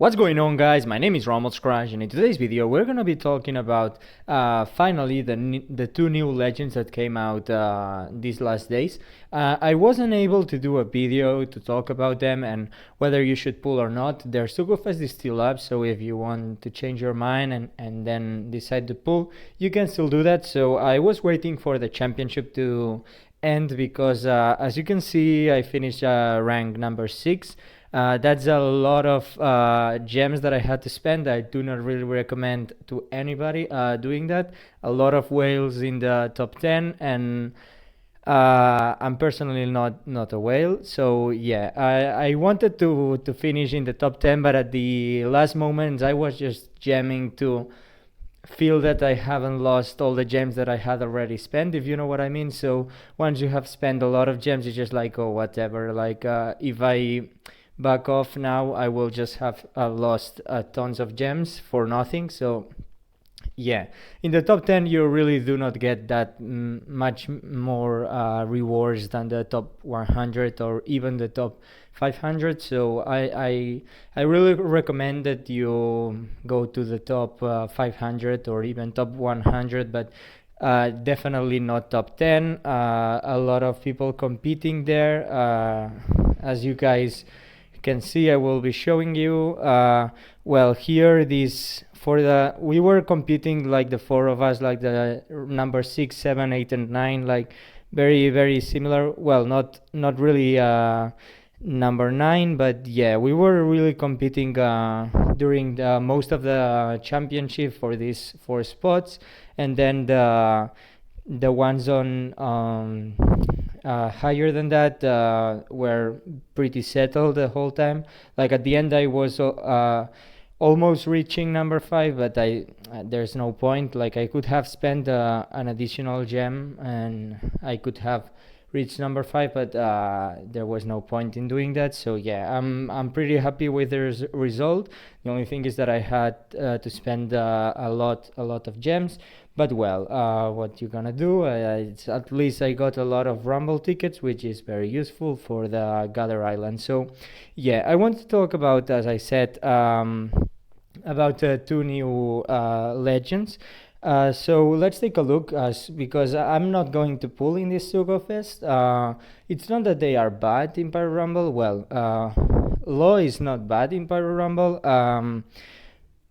What's going on, guys? My name is Rumble Skrash, and in today's video we're gonna be talking about finally the two new legends that came out these last days. I wasn't able to do a video to talk about them and whether you should pull or not. Their Sugofest is still up, so if you want to change your mind and then decide to pull, you can still do that. So I was waiting for the championship to end because as you can see, I finished rank number 6. That's a lot of gems that I had to spend. I do not really recommend to anybody doing that. A lot of whales in the top 10, and I'm personally not a whale. So yeah, I wanted to finish in the top 10, but at the last moment I was just gemming to feel that I haven't lost all the gems that I had already spent, if you know what I mean. So once you have spent a lot of gems, it's just like, oh, whatever. Like if I back off now, I will just have lost tons of gems for nothing. So yeah, in the top 10 you really do not get that much more rewards than the top 100 or even the top 500. So I really recommend that you go to the top 500 or even top 100, but definitely not top 10. A lot of people competing there, as you guys can see. I will be showing you well here this for the we were competing like the four of us, like the number 6, 7, 8 and 9, like very similar. Well, not really number 9, but yeah, we were really competing during the most of the championship for these 4 spots, and then the ones on higher than that were pretty settled the whole time. Like at the end I was almost reaching number 5, but there's no point. Like I could have spent an additional gem and I could have reached number 5, but there was no point in doing that. So yeah, I'm pretty happy with the result. The only thing is that I had to spend a lot of gems, but well, what you gonna do? It's, at least I got a lot of Rumble tickets, which is very useful for the Gather Island. So yeah, I want to talk about, as I said, about two new legends. So let's take a look, because I'm not going to pull in this Sugofest. It's not that they are bad in Pyro Rumble. Well, Law is not bad in Pyro Rumble.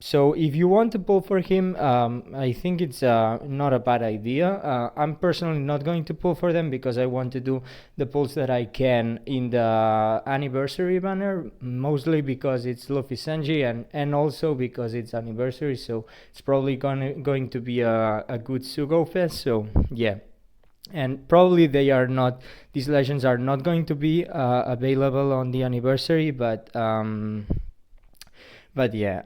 So if you want to pull for him, I think it's not a bad idea. I'm personally not going to pull for them because I want to do the pulls that I can in the anniversary banner, mostly because it's Luffy Sanji and also because it's anniversary, so it's probably going to be a good Sugo Fest. So yeah. And probably these legends are not going to be available on the anniversary, but yeah,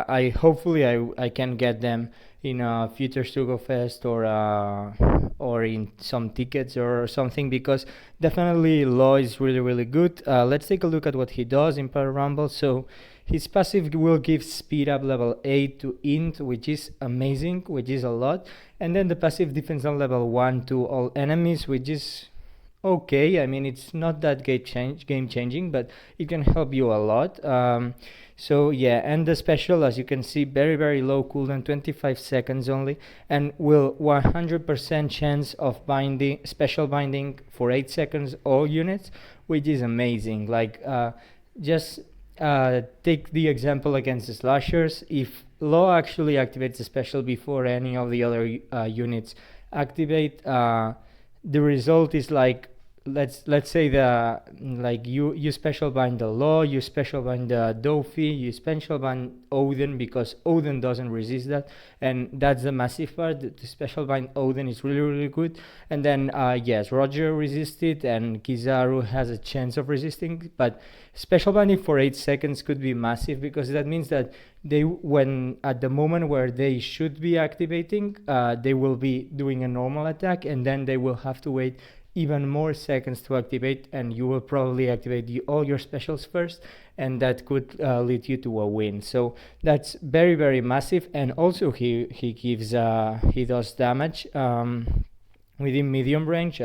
I hopefully I can get them in a future Sugo Fest or in some tickets or something, because definitely Law is really good. Let's take a look at what he does in Pyro Rumble. So his passive will give speed up level 8 to int, which is amazing, which is a lot, and then the passive defense on level 1 to all enemies, which is okay. I mean, it's not that game changing, but it can help you a lot. So yeah, and the special, as you can see, very low cooldown, 25 seconds only, and will 100% chance of special binding for 8 seconds all units, which is amazing. Like just take the example against the slashers. If Law actually activates the special before any of the other units activate, the result is like, let's say you special bind the Law, you special bind the Dofi, you special bind Odin, because Odin doesn't resist that, and that's the massive part. The special bind Odin is really good, and then yes, Roger resisted and Kizaru has a chance of resisting, but special binding for 8 seconds could be massive, because that means that when at the moment where they should be activating, they will be doing a normal attack, and then they will have to wait even more seconds to activate, and you will probably activate all your specials first, and that could lead you to a win. So that's very massive. And also he does damage within medium range.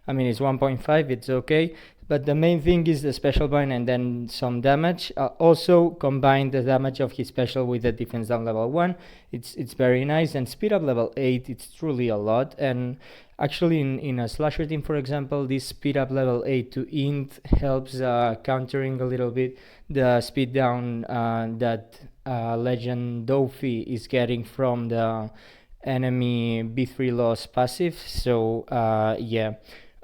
I mean, it's 1.5, it's okay. But the main thing is the special bind and then some damage. Also combine the damage of his special with the defense down level 1. It's very nice. And speed up level 8, it's truly a lot. And actually in a slasher team, for example, this speed up level 8 to int helps countering a little bit the speed down that Legend Dofi is getting from the enemy B3 loss passive. So yeah.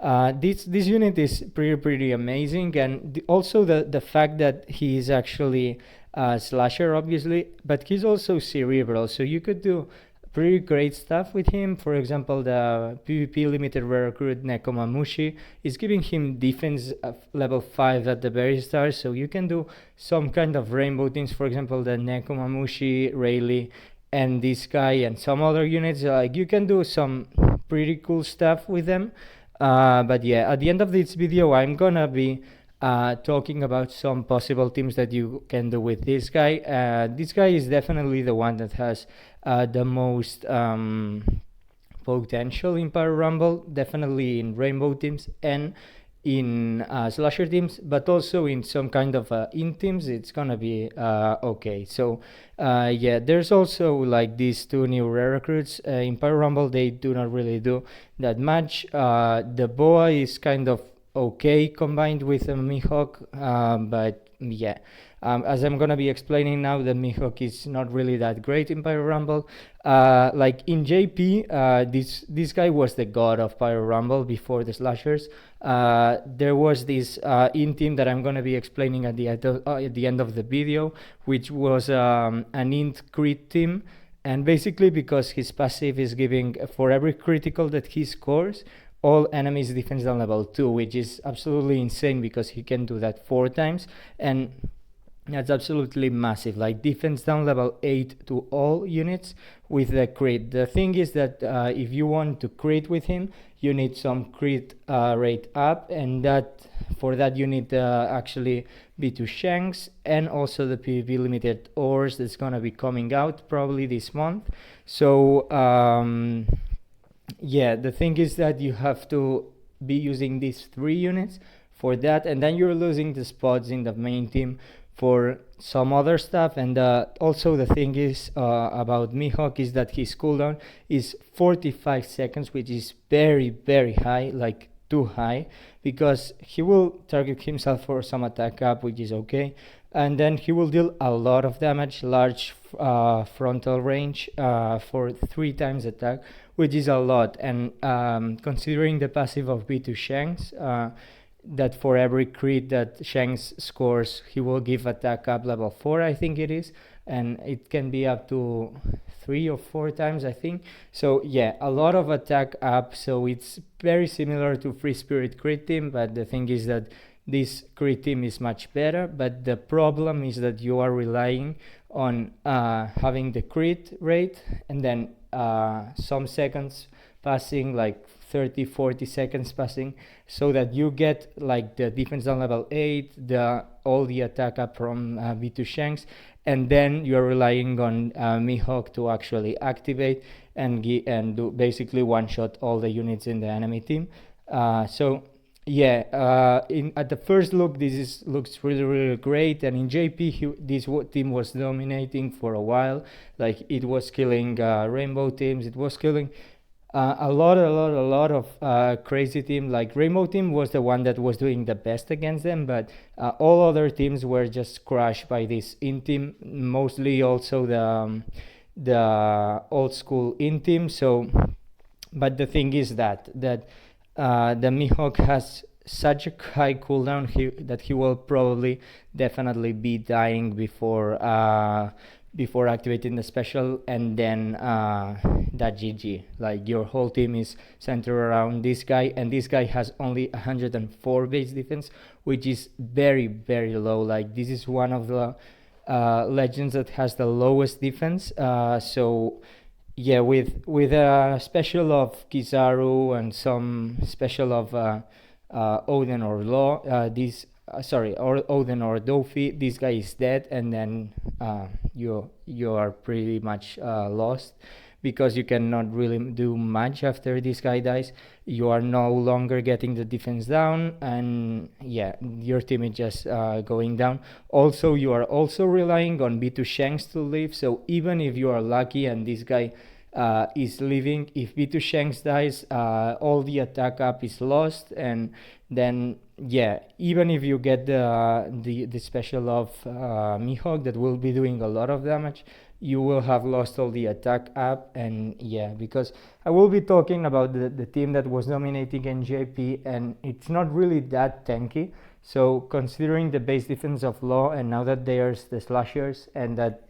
This unit is pretty amazing, and also the fact that he is actually a slasher, obviously, but he's also cerebral, so you could do pretty great stuff with him. For example, the PvP limited rare recruit Nekomamushi is giving him defense level 5 at the very start, so you can do some kind of rainbow teams. For example, the Nekomamushi, Rayleigh, and this guy, and some other units. Like, you can do some pretty cool stuff with them. But yeah, at the end of this video, I'm gonna be talking about some possible teams that you can do with this guy. This guy is definitely the one that has the most potential in Power Rumble, definitely in Rainbow teams and in slasher teams, but also in some kind of in teams it's gonna be okay. So yeah, there's also like these two new rare recruits in Power Rumble. They do not really do that much. The boa is kind of okay combined with a Mihawk, but yeah, as I'm gonna be explaining now, the Mihawk is not really that great in Pyro Rumble. Like in JP, this guy was the god of Pyro Rumble before the slashers. There was this in team that I'm gonna be explaining at the end of the video, which was an int crit team. And basically, because his passive is giving for every critical that he scores, all enemies defense down level 2, which is absolutely insane because he can do that 4 times, and that's absolutely massive. Like defense down level 8 to all units with the crit. The thing is that if you want to crit with him, you need some crit rate up, and that for that you need actually B2 Shanks and also the PvP limited ores that's gonna be coming out probably this month. So yeah, the thing is that you have to be using these 3 units for that, and then you're losing the spots in the main team for some other stuff. And also the thing is about Mihawk is that his cooldown is 45 seconds, which is very high, like too high, because he will target himself for some attack up, which is okay, and then he will deal a lot of damage, large frontal range for 3 times attack, which is a lot. And considering the passive of B2 Shanks, that for every crit that Shanks scores, he will give attack up level 4, I think it is, and it can be up to 3 or 4 times, I think. So yeah, a lot of attack up. So it's very similar to Free Spirit crit team, but the thing is that this crit team is much better. But the problem is that you are relying on having the crit rate and then some seconds passing, like 30-40 seconds passing, so that you get like the defense down level 8, all the attack up from B2 Shanks, and then you're relying on Mihawk to actually activate and do basically one shot all the units in the enemy team. So yeah, at the first look, looks really great. And in JP, this team was dominating for a while. Like it was killing rainbow teams. It was killing a lot of crazy team. Like Rainbow team was the one that was doing the best against them, but all other teams were just crushed by this in team, mostly also the old school in team. So but the thing is that the Mihawk has such a high cooldown that he will probably definitely be dying before activating the special, and then that GG. Like your whole team is centered around this guy, and this guy has only 104 base defense, which is very low. Like this is one of the legends that has the lowest defense. So yeah, with a special of Kizaru and some special of Odin or Law, or Odin or Dofi, this guy is dead, and then you are pretty much lost. because you cannot really do much after this guy dies. You are no longer getting the defense down, and yeah, your team is just going down. Also, you are also relying on B2 Shanks to live, so even if you are lucky and this guy is leaving, if B2 Shanks dies, all the attack up is lost, and then yeah, even if you get the special of Mihawk that will be doing a lot of damage, you will have lost all the attack up. And yeah, because I will be talking about the team that was dominating NJP, and it's not really that tanky. So considering the base defense of Law, and now that there's the slashers and that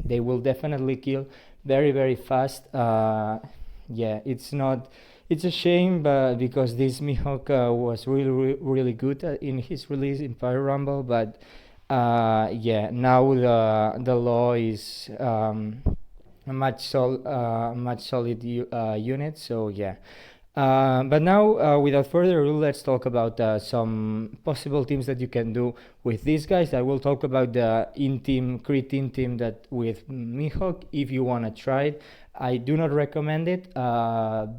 they will definitely kill very very fast, yeah, it's not, it's a shame, but because this Mihawk was really good in his release in Fire Rumble, but yeah, now the Law is a much solid unit. So yeah. But now, without further ado, let's talk about some possible teams that you can do with these guys. I will talk about the in-team, crit in-team that with Mihawk, if you want to try it. I do not recommend it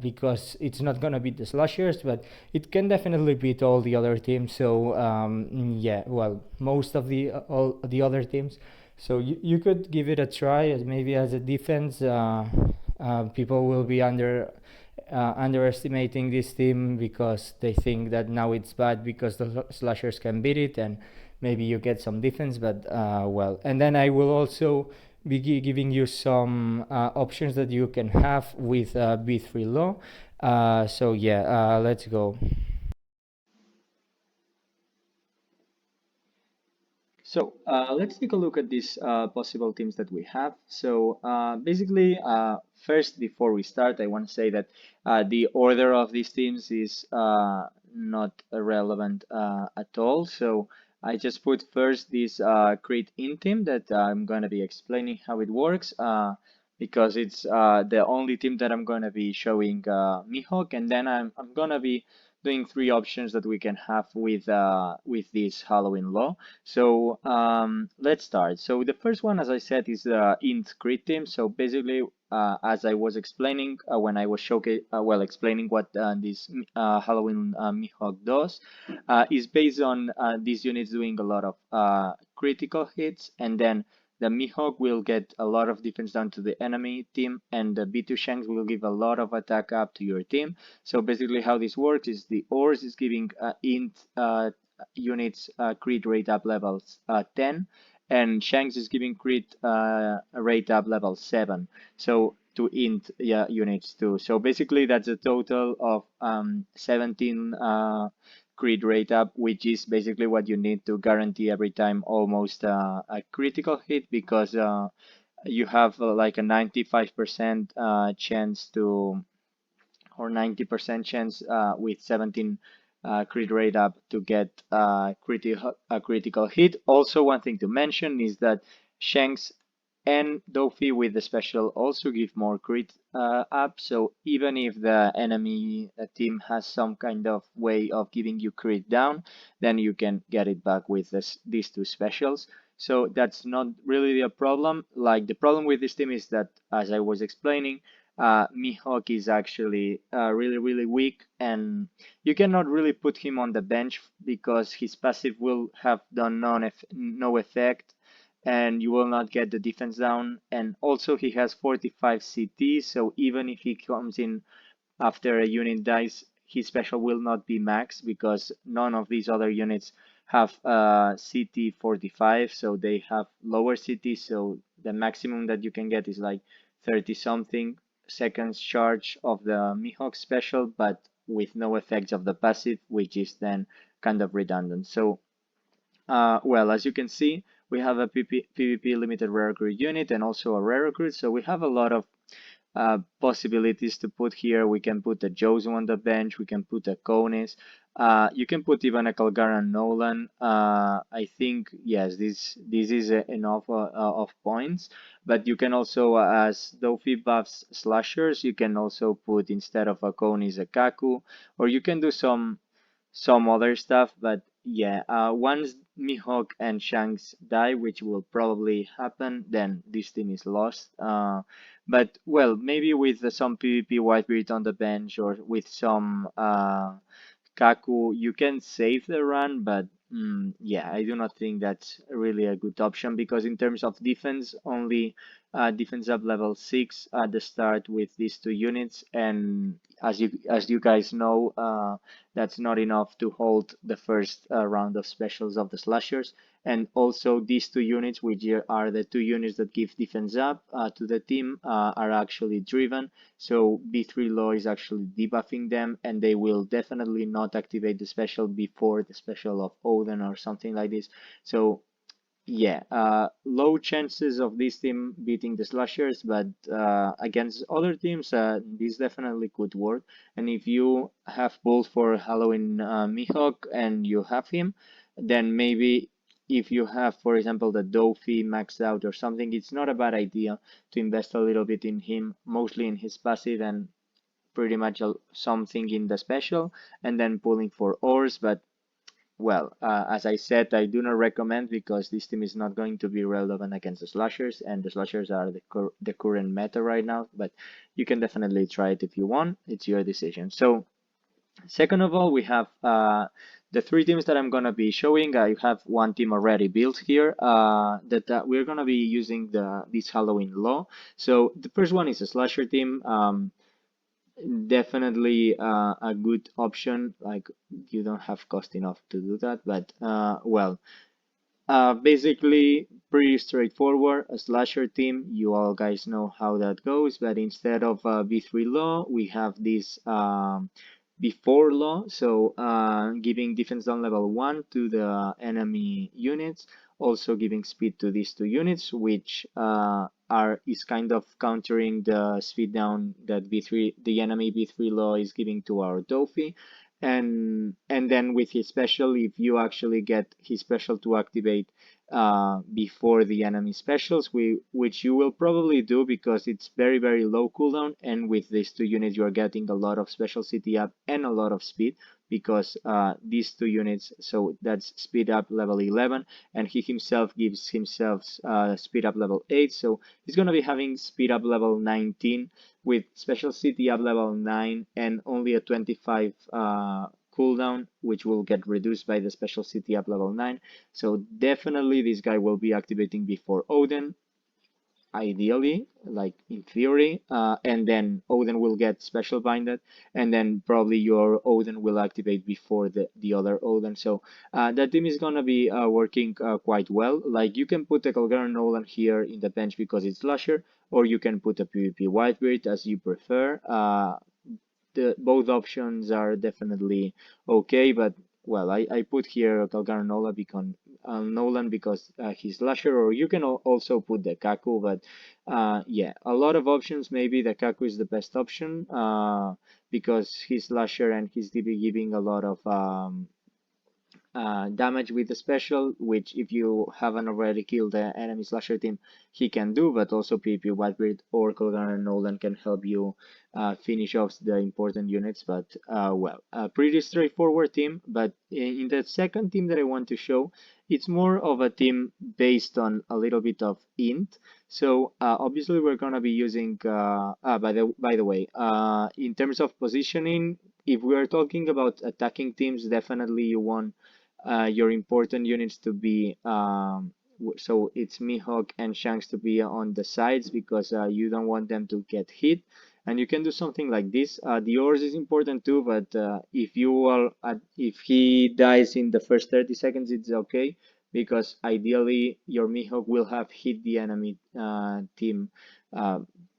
because it's not going to beat the slashers, but it can definitely beat all the other teams. So yeah, well, most of the all the other teams. So you could give it a try as maybe as a defense. People will be underestimating this team because they think that now it's bad because the slashers can beat it, and maybe you get some defense. But well, and then I will also be giving you some options that you can have with B3 Law. So yeah, let's go. So let's take a look at these possible teams that we have. So basically, first, before we start, I want to say that the order of these teams is not relevant at all. So I just put first this create in team that I'm going to be explaining how it works because it's the only team that I'm going to be showing Mihawk, and then I'm going to be doing three options that we can have with this Halloween law. So let's start. So the first one, as I said, is the int grid team. So basically, as I was explaining when I was explaining what this Halloween Mihawk does, is based on these units doing a lot of critical hits, and then the Mihawk will get a lot of defense down to the enemy team, and the B2 Shanks will give a lot of attack up to your team. So basically, how this works is the ores is giving int units crit rate up levels 10, and Shanks is giving crit rate up level 7. So to int units too. So basically, that's a total of 17 crit rate up, which is basically what you need to guarantee every time almost a critical hit, because you have like a 95% chance to, or 90% chance with 17 crit rate up to get a critical hit. Also, one thing to mention is that Shanks and Dofi with the special also give more crit up. So even if the enemy team has some kind of way of giving you crit down, then you can get it back with these two specials. So that's not really a problem. Like, the problem with this team is that, as I was explaining, Mihawk is actually really weak, and you cannot really put him on the bench because his passive will have done no effect, and you will not get the defense down. And also, he has 45 CT, so even if he comes in after a unit dies, his special will not be max because none of these other units have CT 45, so they have lower CT, so the maximum that you can get is like 30 something seconds charge of the Mihawk special, but with no effects of the passive, which is then kind of redundant. So well, as you can see, we have a PvP limited rare recruit unit and also a rare recruit, so we have a lot of possibilities to put here. We can put a Jozo on the bench, we can put a Konis, you can put even a Kalgaran Nolan. I think, yes, this is enough of points, but you can also, as Dofi buffs slashers, you can also put, instead of a Konis, a Kaku, or you can do some other stuff. But yeah, once Mihawk and Shanks die, which will probably happen, then this team is lost. But well, maybe with some PvP Whitebeard on the bench or with some Kaku, you can save the run, but yeah, I do not think that's really a good option because in terms of defense, only defense up level 6 at the start with these two units, and as you guys know, that's not enough to hold the first round of specials of the slashers. And also these two units, which are the two units that give defense up to the team, are actually driven. So B3 Law is actually debuffing them, and they will definitely not activate the special before the special of Odin or something like this. So yeah, low chances of this team beating the slashers, but against other teams, this definitely could work. And if you have pulled for Halloween Mihawk and you have him, then maybe if you have, for example, the Dofi maxed out or something, it's not a bad idea to invest a little bit in him, mostly in his passive and pretty much something in the special, and then pulling for ores. But well, as I said, I do not recommend because this team is not going to be relevant against the slashers, and the slashers are the current meta right now. But you can definitely try it if you want. It's your decision. So, second of all, we have the three teams that I'm gonna be showing. I have one team already built here that we're gonna be using this Halloween law. So the first one is a slasher team. Definitely a good option. Like you don't have cost enough to do that, but well, basically pretty straightforward. A slasher team, you all guys know how that goes, but instead of B3 law, we have this before law, so giving defense down level 1 to the enemy units, also giving speed to these two units, which is kind of countering the speed down that the enemy B3 law is giving to our Dofi. And then with his special, if you actually get his special to activate before the enemy specials, which you will probably do because it's very low cooldown, and with these two units you are getting a lot of special city up and a lot of speed because these two units, so that's speed up level 11, and he himself gives himself speed up level 8, so he's going to be having speed up level 19 with special city up level 9 and only a 25 cooldown, which will get reduced by the special city up level 9. So definitely this guy will be activating before Odin, ideally, like in theory, and then Odin will get special binded, and then probably your Odin will activate before the other Odin. So that team is gonna be working quite well. Like you can put a Kalgaran Nolan here in the bench because it's Slasher, or you can put a PvP Whitebeard as you prefer. Both options are definitely okay, but well, I put here Kalgar Nolan because he's slasher, or you can also put the Kaku, but yeah, a lot of options. Maybe the Kaku is the best option because he's slasher and he's giving a lot of damage with the special, which if you haven't already killed the enemy slasher team, he can do, but also PP Whitebeard or Colgan and Nolan can help you finish off the important units. But well, a pretty straightforward team. But in the second team that I want to show, it's more of a team based on a little bit of int. So obviously we're gonna be using by the way, in terms of positioning, if we are talking about attacking teams, definitely you want your important units to be so it's Mihawk and Shanks to be on the sides because you don't want them to get hit, and you can do something like this. The ores is important too, but if he dies in the first 30 seconds, it's okay because ideally your Mihawk will have hit the enemy team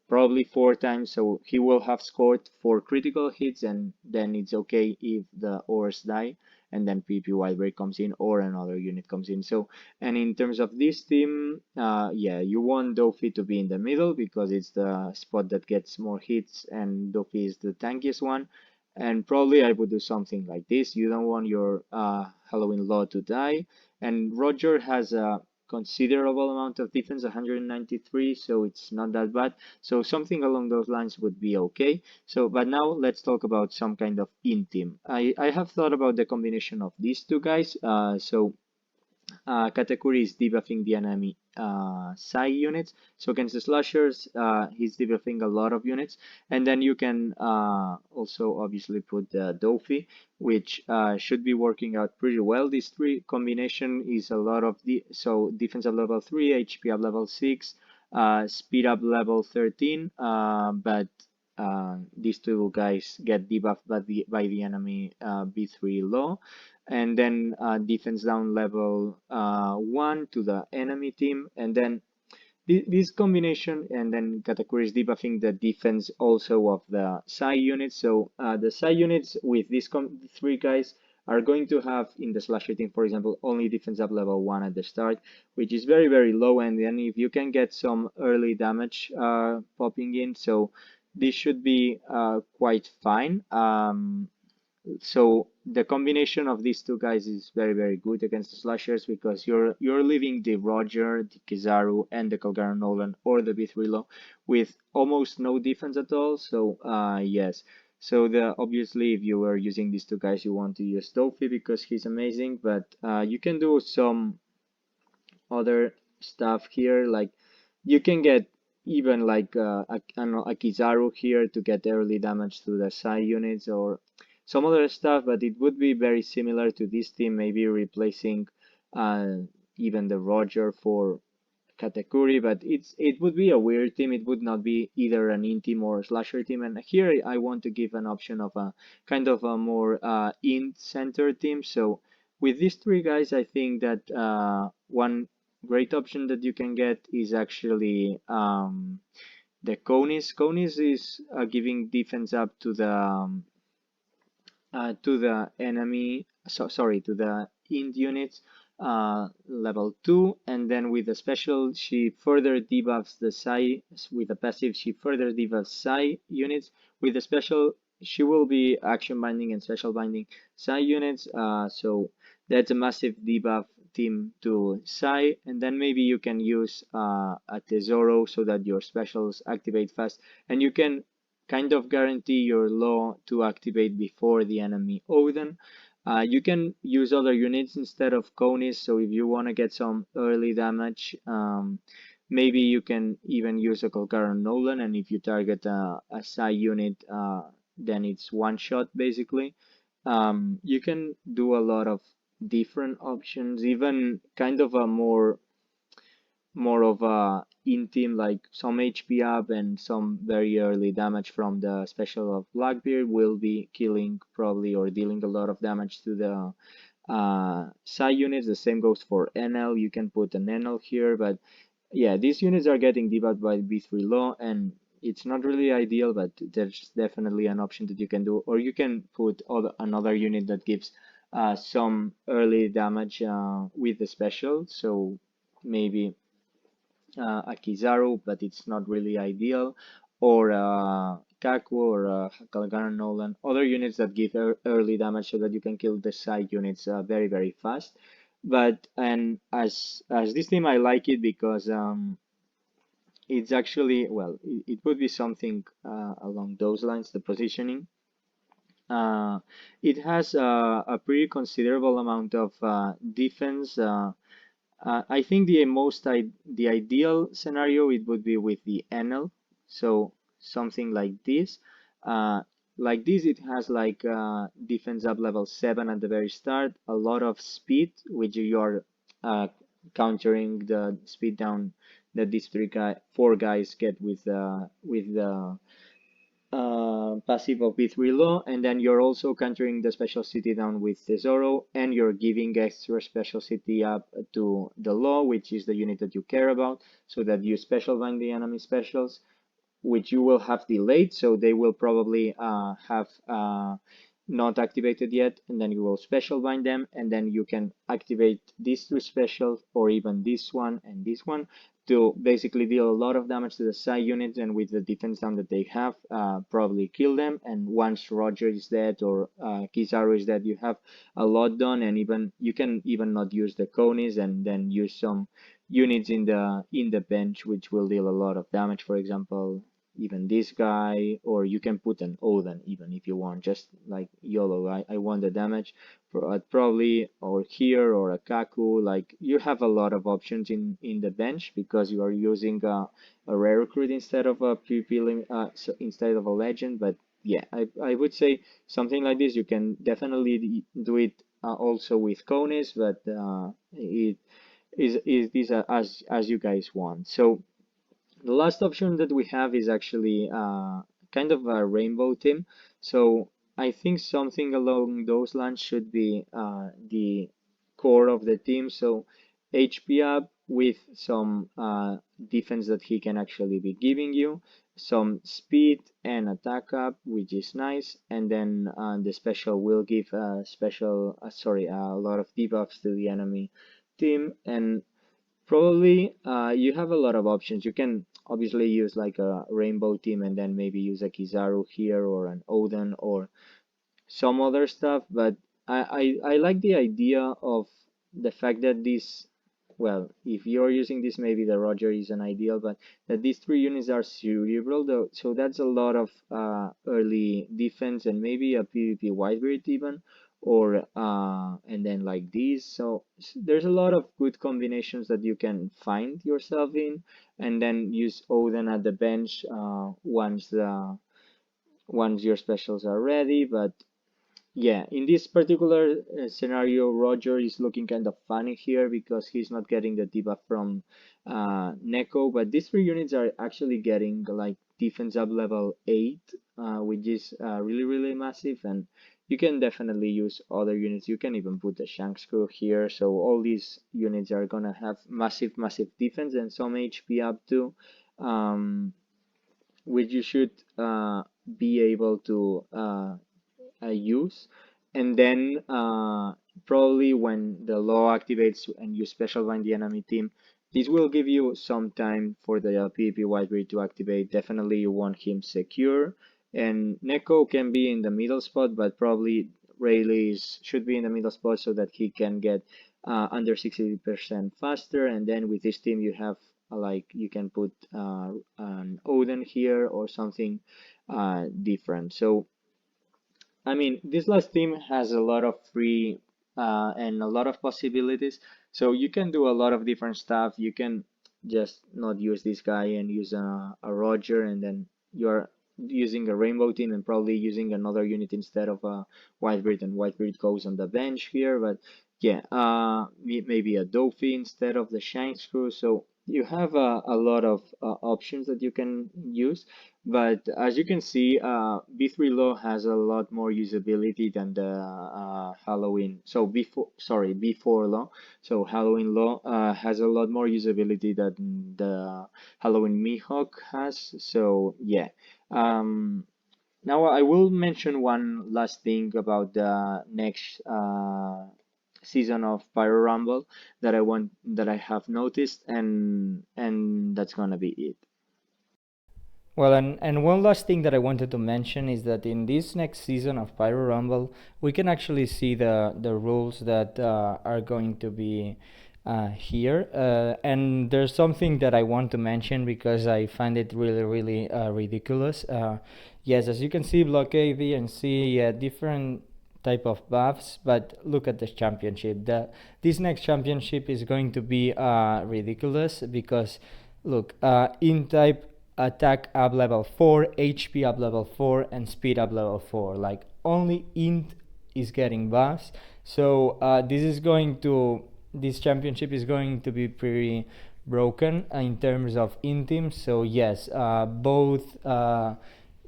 probably 4 times, so he will have scored 4 critical hits, and then it's okay if the ores die and then PP Whitebeard comes in or another unit comes in. So, and in terms of this team, yeah, you want Dofi to be in the middle because it's the spot that gets more hits, and Dofi is the tankiest one. And probably I would do something like this. You don't want your Halloween Law to die, and Roger has a considerable amount of defense, 193, so it's not that bad. So something along those lines would be okay. So, but now let's talk about some kind of in team. I have thought about the combination of these two guys. So Katakuri is debuffing the enemy Sai units. So against the slashers, he's debuffing a lot of units. And then you can also obviously put the Dofi, which should be working out pretty well. This three combination is a lot of so defense up level 3, HP up level 6, speed up level 13, but these two guys get debuffed by the enemy B3 low, and then defense down level 1 to the enemy team, and then this combination, and then Katakuri is debuffing the defense also of the Sai units. So the Sai units with these three guys are going to have in the slasher team, for example, only defense up level 1 at the start, which is very, very low. And then if you can get some early damage popping in, so this should be quite fine. So the combination of these two guys is very, very good against the slashers, because you're leaving the Roger, the Kizaru, and the Kalgaran Nolan or the B3 low with almost no defense at all. So yes. So the obviously if you were using these two guys, you want to use Dofi because he's amazing, but you can do some other stuff here, like you can get even like I don't know, a Kizaru here to get early damage to the Sai units or some other stuff, but it would be very similar to this team, maybe replacing uh, even the Roger for Katakuri, but it would be a weird team. It would not be either an in team or a slasher team. And here I want to give an option of a kind of a more in center team. So with these three guys, I think that one great option that you can get is actually the Konis. Konis is giving defense up to the enemy, sorry, to the int units level 2, and then with the special she further debuffs the Sai. With the passive she further debuffs Sai units. With the special she will be action binding and special binding Sai units, so that's a massive debuff team to Sai. And then maybe you can use a Tesoro so that your specials activate fast, and you can kind of guarantee your law to activate before the enemy Odin. You can use other units instead of Konis, so if you want to get some early damage, maybe you can even use a Kolkara Nolan, and if you target a Sai unit, then it's one shot basically. You can do a lot of different options, even kind of a more of a in team, like some HP up and some very early damage from the special of Blackbeard will be killing probably or dealing a lot of damage to the Psi units. The same goes for NL. You can put an NL here, but yeah, these units are getting debuffed by B3 Law, and it's not really ideal, but there's definitely an option that you can do. Or you can put another unit that gives some early damage with the special, so maybe a Kizaru, but it's not really ideal, or Kaku or Kalgana Nolan, other units that give early damage so that you can kill the side units very, very fast. But and as this team, I like it because it's actually, well, it would be something along those lines, the positioning. It has a pretty considerable amount of defense. I think the ideal scenario it would be with the NL, so something like this. Like this, it has like defense up level 7 at the very start, a lot of speed, which you are countering the speed down that these four guys get with the passive of B3 Law, and then you're also countering the special city down with Tesoro, and you're giving extra special city up to the Law, which is the unit that you care about, so that you special bind the enemy specials, which you will have delayed, so they will probably have not activated yet, and then you will special bind them, and then you can activate these two specials, or even this one and this one, to basically deal a lot of damage to the side units, and with the defense down that they have, probably kill them. And once Roger is dead or Kizaru is dead, you have a lot done, and even you can even not use the conies, and then use some units in the bench which will deal a lot of damage. For example, even this guy, or you can put an Odin even if you want, just like YOLO. I want the damage, probably, or here, or a Kaku. Like you have a lot of options in the bench because you are using a rare recruit instead of a PvP so instead of a legend. But yeah, I would say something like this you can definitely do it also with Konis, but it is this as you guys want. So the last option that we have is actually kind of a rainbow team. So I think something along those lines should be the core of the team. So HP up with some defense that he can actually be giving you, some speed and attack up, which is nice, and then the special will give a lot of debuffs to the enemy team. And probably you have a lot of options. You can obviously use like a rainbow team and then maybe use a Kizaru here or an Odin or some other stuff, but I like the idea of the fact that this, well, if you're using this, maybe the Roger is an ideal, but that these three units are cerebral, though, so that's a lot of early defense and maybe a PvP Whitebeard even, or and then like these. So there's a lot of good combinations that you can find yourself in, and then use Odin at the bench once your specials are ready, but yeah, in this particular scenario, Roger is looking kind of funny here because he's not getting the debuff from Neko, but these three units are actually getting like defense up level 8, which is really, really massive, and you can definitely use other units. You can even put the Shanks crew here, so all these units are gonna have massive, massive defense and some HP up too, which you should be able to use, and then probably when the law activates and you special bind the enemy team, this will give you some time for the PvP Whitebeard to activate. Definitely you want him secure, and Neko can be in the middle spot, but probably Rayleigh should be in the middle spot so that he can get under 60% faster, and then with this team you have like you can put an Odin here or something different. So I mean, this last team has a lot of free and a lot of possibilities. So you can do a lot of different stuff. You can just not use this guy and use a Roger, and then you're using a rainbow team and probably using another unit instead of a Whitebeard, and Whitebeard goes on the bench here. But yeah, maybe a Doffy instead of the Shanks crew. So you have a lot of options that you can use. But as you can see, B3 Law has a lot more usability than the Halloween. So B4 Law. So Halloween Law has a lot more usability than the Halloween Mihawk has. So yeah. Now I will mention one last thing about the next season of Pyro Rumble that I have noticed, and that's gonna be it. Well, and one last thing that I wanted to mention is that in this next season of Pyro Rumble, we can actually see the rules that are going to be here. And there's something that I want to mention because I find it really, really ridiculous. Yes, as you can see, block A, B, and C, different type of buffs, but look at this championship. This next championship is going to be ridiculous because look, in type attack up level 4, HP up level 4, and speed up level 4. Like only int is getting buffs. So this championship is going to be pretty broken in terms of int teams. So yes, both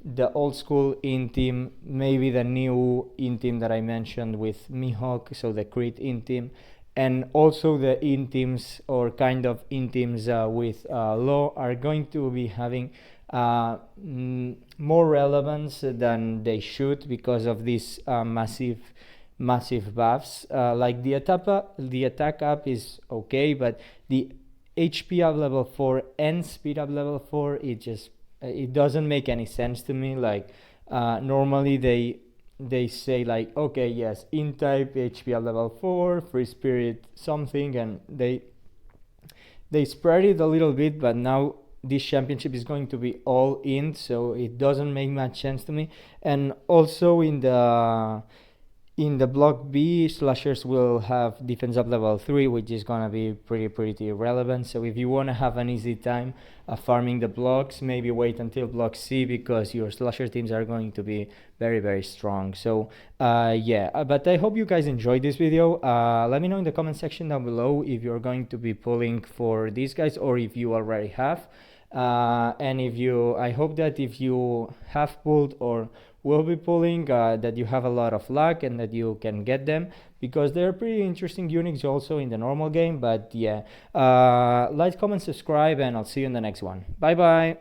the old school int team, maybe the new int team that I mentioned with Mihawk, so the crit int team, and also the int teams or kind of int teams with law are going to be having more relevance than they should because of these massive buffs. Like the attack up is okay, but the HP up level 4 and speed up level 4, it doesn't make any sense to me. Like normally they say like, okay, yes, in type HP at level 4, free spirit something, and they spread it a little bit, but now this championship is going to be all in, so it doesn't make much sense to me. And also in the block B, slashers will have defense up level 3, which is gonna be pretty irrelevant. So if you wanna have an easy time farming the blocks, maybe wait until block C, because your slasher teams are going to be very strong. So but I hope you guys enjoyed this video. Let me know in the comment section down below if you're going to be pulling for these guys or if you already have. And I hope that if you have pulled or will be pulling, that you have a lot of luck and that you can get them, because they're pretty interesting units also in the normal game. But yeah, like, comment, subscribe, and I'll see you in the next one. Bye bye.